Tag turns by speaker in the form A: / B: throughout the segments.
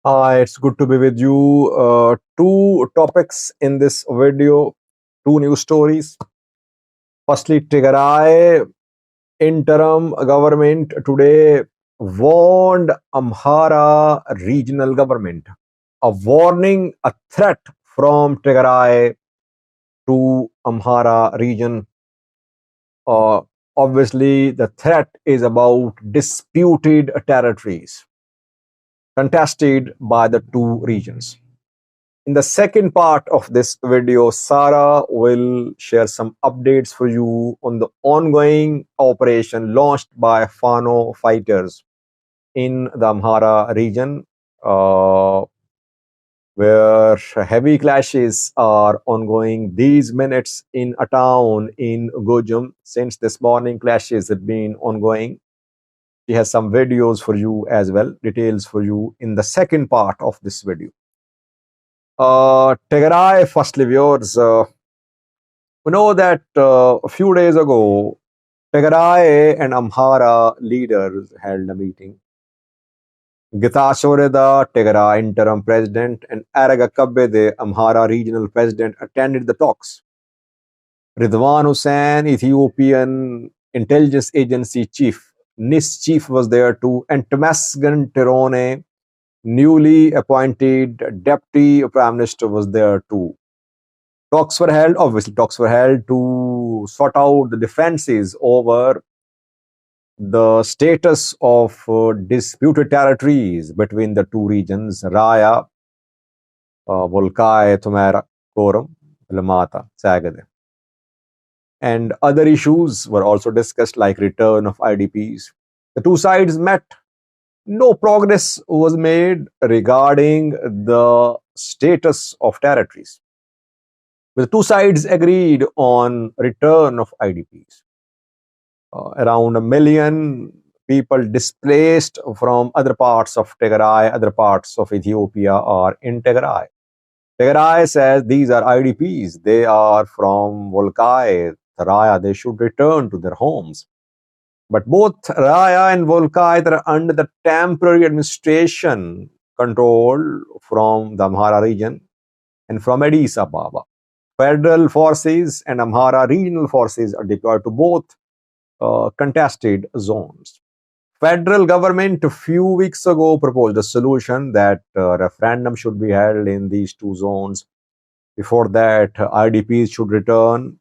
A: Hi, it's good to be with you. Two topics in this video, two news stories. Firstly, Tigray interim government today warned Amhara regional government. A warning, a threat from Tigray to Amhara region. Uh, Obviously, the threat is about disputed territories contested by the two regions. In the second part of this video, Sarah will share some updates for you on the ongoing operation launched by Fano fighters in the Amhara region, where heavy clashes are ongoing these minutes in a town in Gojum. Since this morning, clashes have been ongoing. She has some videos for you as well, details for you in the second part of this video. Tigray, firstly, viewers, we know that a few days ago, Tigray and Amhara leaders held a meeting. Getachew Reda, Tigray interim president, and Araga Kabbe, the Amhara regional president, attended the talks. Ridwan Hussein, Ethiopian intelligence agency chief, NIS chief, was there too, and Temesgen Tirone, newly appointed deputy prime minister, was there too. Talks were held, obviously, talks were held to sort out the differences over the status of disputed territories between the two regions, Raya, Volcae, Tumera, Korum, Lamata, Sagade. And other issues were also discussed, like return of IDPs. The two sides met. No progress was made regarding the status of territories. The two sides agreed on return of IDPs. Around 1 million people displaced from other parts of Tigray, other parts of Ethiopia are in Tigray. Tigray says these are IDPs. They are from Volcae, Raya. They should return to their homes. But both Raya and Volcae are under the temporary administration control from the Amhara region and from Addis Ababa. Federal forces and Amhara regional forces are deployed to both contested zones. Federal government a few weeks ago proposed a solution that referendum should be held in these two zones. Before that, IDPs should return.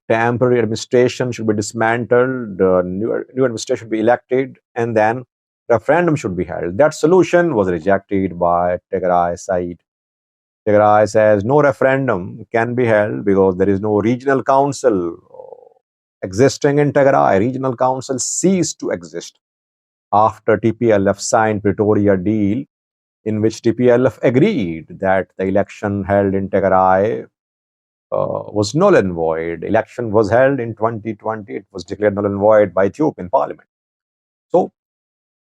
A: Temporary administration should be dismantled. New administration should be elected, and then referendum should be held. That solution was rejected by Tigray side. Tigray says no referendum can be held because there is no regional council existing in Tigray. Regional council ceased to exist after TPLF signed Pretoria deal, in which TPLF agreed that the election held in Tigray was null and void. Election was held in 2020. It was declared null and void by Ethiopian parliament. So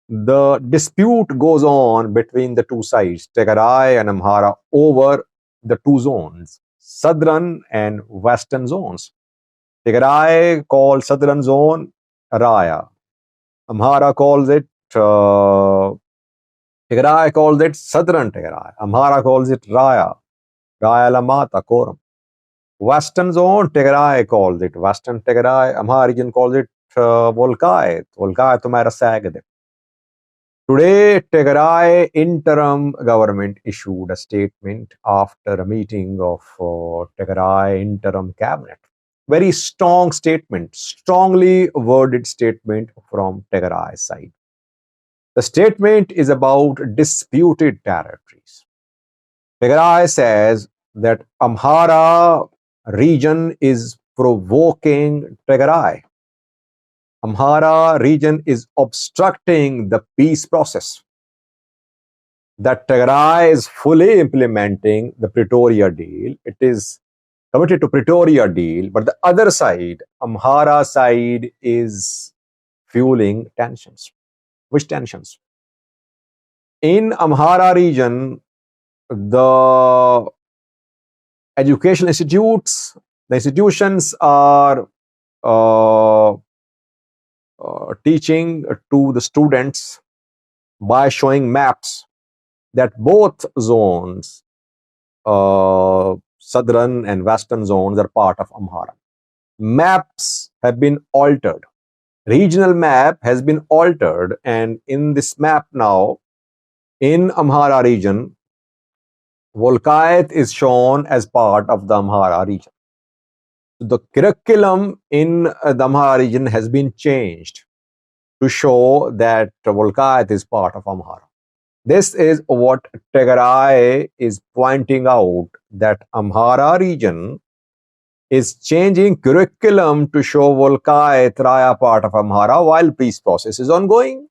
A: the dispute goes on between the two sides, Tigray and Amhara, over the two zones, southern and western zones. Tigray calls southern zone Raya. Amhara calls it, Tigray calls it southern Tigray. Amhara calls it Raya. Raya Lamata, Koram. Western zone, Tigray calls it Western Tigray. Amhara region calls it Volcae. Volcae Tumera Sagade. Today, Tigray interim government issued a statement after a meeting of Tigray interim cabinet. Very strong statement, strongly worded statement from Tigray side. The statement is about disputed territories. Tigray says that Amhara region is provoking Tigray. Amhara region is obstructing the peace process. That Tigray is fully implementing the Pretoria deal. It is committed to Pretoria deal, but the other side, Amhara side, is fueling tensions. Which tensions? In Amhara region, the educational institutes, the institutions are teaching to the students by showing maps that both zones, southern and western zones, are part of Amhara. Maps have been altered. Regional map has been altered, and in this map now, in Amhara region, Volkayat is shown as part of the Amhara region. The curriculum in the Amhara region has been changed to show that Volkayat is part of Amhara. This is what Tigray is pointing out, that Amhara region is changing curriculum to show Volkayat Raya part of Amhara while peace process is ongoing.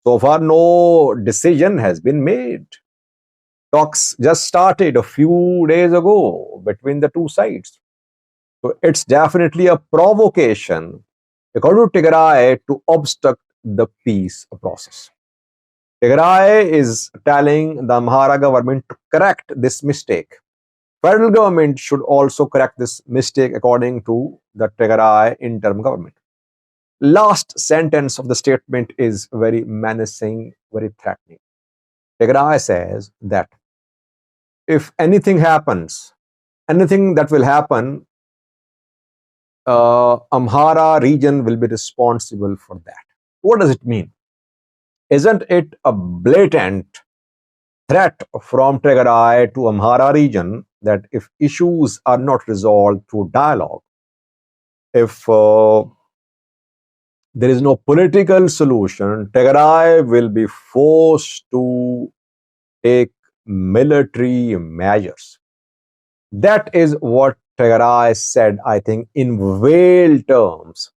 A: So far, no decision has been made. Talks just started a few days ago between the two sides. So it's definitely a provocation, according to Tigray, to obstruct the peace process. Tigray is telling the Amhara government to correct this mistake. Federal government should also correct this mistake according to the Tigray interim government. Last sentence of the statement is very menacing, very threatening. Tigray says that if anything happens, anything that will happen, Amhara region will be responsible for that. What does it mean? Isn't it a blatant threat from Tigray to Amhara region that if issues are not resolved through dialogue, if there is no political solution, Tigray will be forced to take military measures. That is what Tigray said, I think, in veiled terms.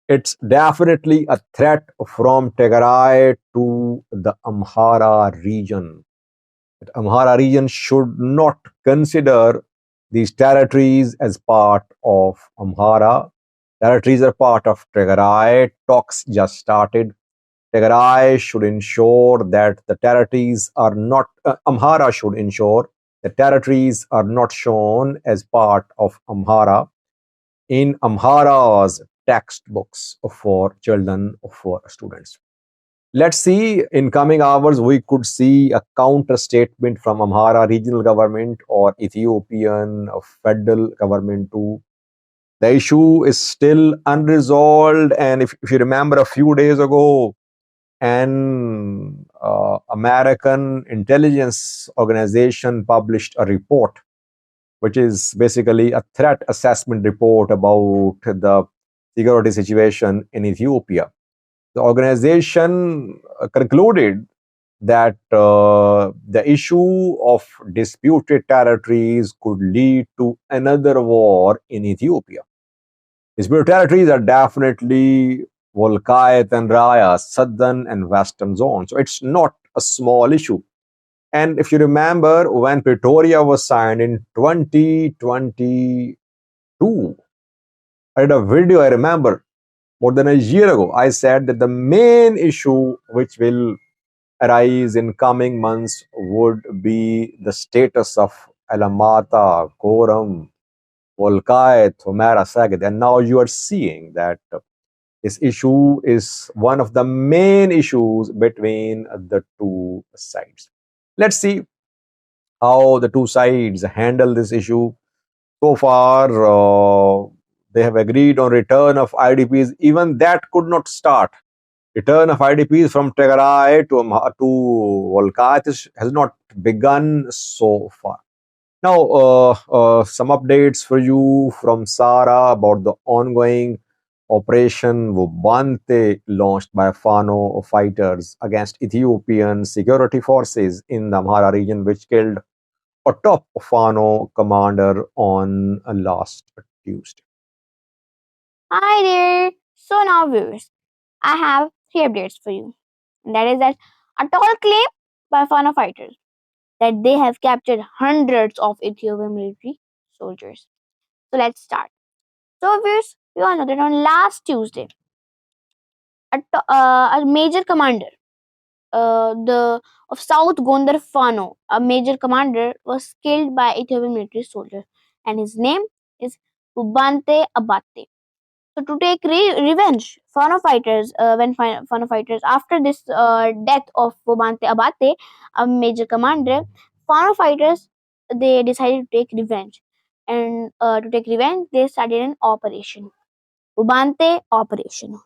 A: It's definitely a threat from Tigray to the Amhara region. The Amhara region should not consider these territories as part of Amhara. Territories are part of Tigray. Talks just started. Tigray should ensure that the territories are not, Amhara should ensure the territories are not shown as part of Amhara in Amhara's textbooks for children, for students. Let's see, in coming hours, we could see a counter statement from Amhara regional government or Ethiopian federal government too. The issue is still unresolved. And if you remember a few days ago, an American intelligence organization published a report, which is basically a threat assessment report about the security situation in Ethiopia. The organization concluded that the issue of disputed territories could lead to another war in Ethiopia. Disputed territories are definitely Volkayat and Raya, southern and western zones. So it's not a small issue. And if you remember, when Pretoria was signed in 2022, I did a video, I remember, more than a year ago. I said that the main issue which will arise in coming months would be the status of Alamata, Koram, Volkayat, Humera, Sagit. And now you are seeing that this issue is one of the main issues between the two sides. Let's see how the two sides handle this issue. So far, they have agreed on return of IDPs. Even that could not start. Return of IDPs from Tigray to Volkayat has not begun so far. Now, some updates for you from Sara about the ongoing Operation Wubante launched by Fano fighters against Ethiopian security forces in the Amhara region, which killed a top Fano commander on last Tuesday.
B: Hi there. So now viewers, I have three updates for you. And that is that a tall claim by Fano fighters that they have captured hundreds of Ethiopian military soldiers. So let's start. So viewers, we all know that on last Tuesday, a major commander, the of South Gondar Fano, a major commander was killed by Ethiopian military soldier, and his name is Ubante Abate. So to take revenge, Fano fighters, Fano fighters after this death of Bobante Abate, a major commander, Fano fighters they decided to take revenge, and to take revenge, they started an operation, Bobante operation,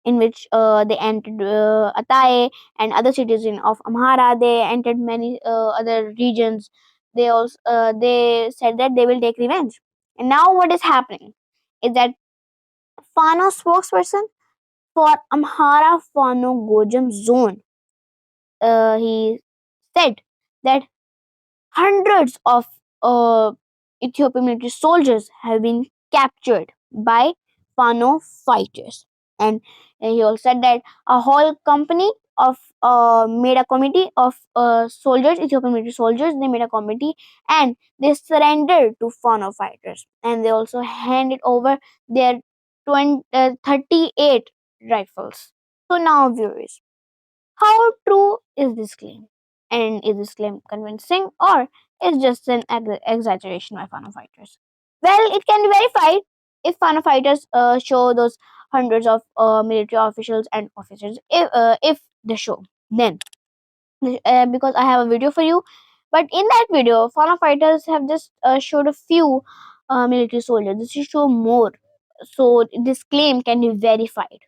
B: in which they entered Atae and other cities in of Amhara. They entered many other regions. They also they said that they will take revenge. And now what is happening is that Fano spokesperson for Amhara Fano Gojam zone, he said that hundreds of Ethiopian military soldiers have been captured by Fano fighters. And he also said that a whole company of made a committee of soldiers, Ethiopian military soldiers, they made a committee and they surrendered to Fano fighters. And they also handed over their 38 rifles. So now viewers, how true is this claim? And is this claim convincing or is just an exaggeration by Fano fighters? Well, it can be verified if Fano fighters show those hundreds of military officials and officers. If they show, then because I have a video for you. But in that video, Fano fighters have just showed a few military soldiers. This should show more. So this claim can be verified.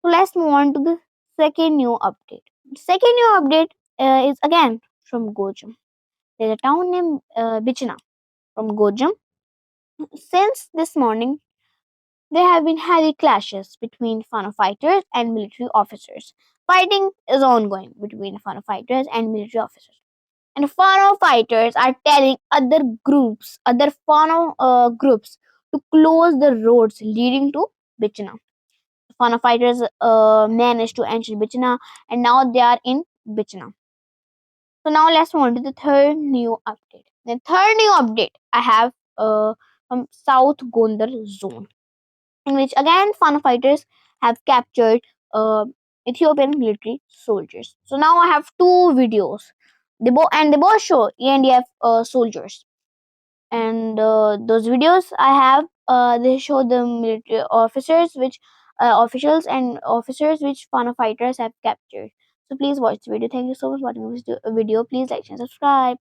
B: So let's move on to the second new update. Second new update is again from Gojam. There's a town named Bichna from Gojam. Since this morning, there have been heavy clashes between Fano fighters and military officers. Fighting is ongoing between Fano fighters and military officers. And Fano fighters are telling other Fano groups, to close the roads leading to Bichna. Fano fighters managed to enter Bichna and now they are in Bichna. So now let's move on to the third new update. The third new update I have from South Gondar zone, in which again Fano fighters have captured Ethiopian military soldiers. So now I have two videos. They both show ENDF soldiers, and those videos I have, they show the military officers which officials and officers which Fano fighters have captured. So please watch the video. Thank you so much for watching this video. Please like and subscribe.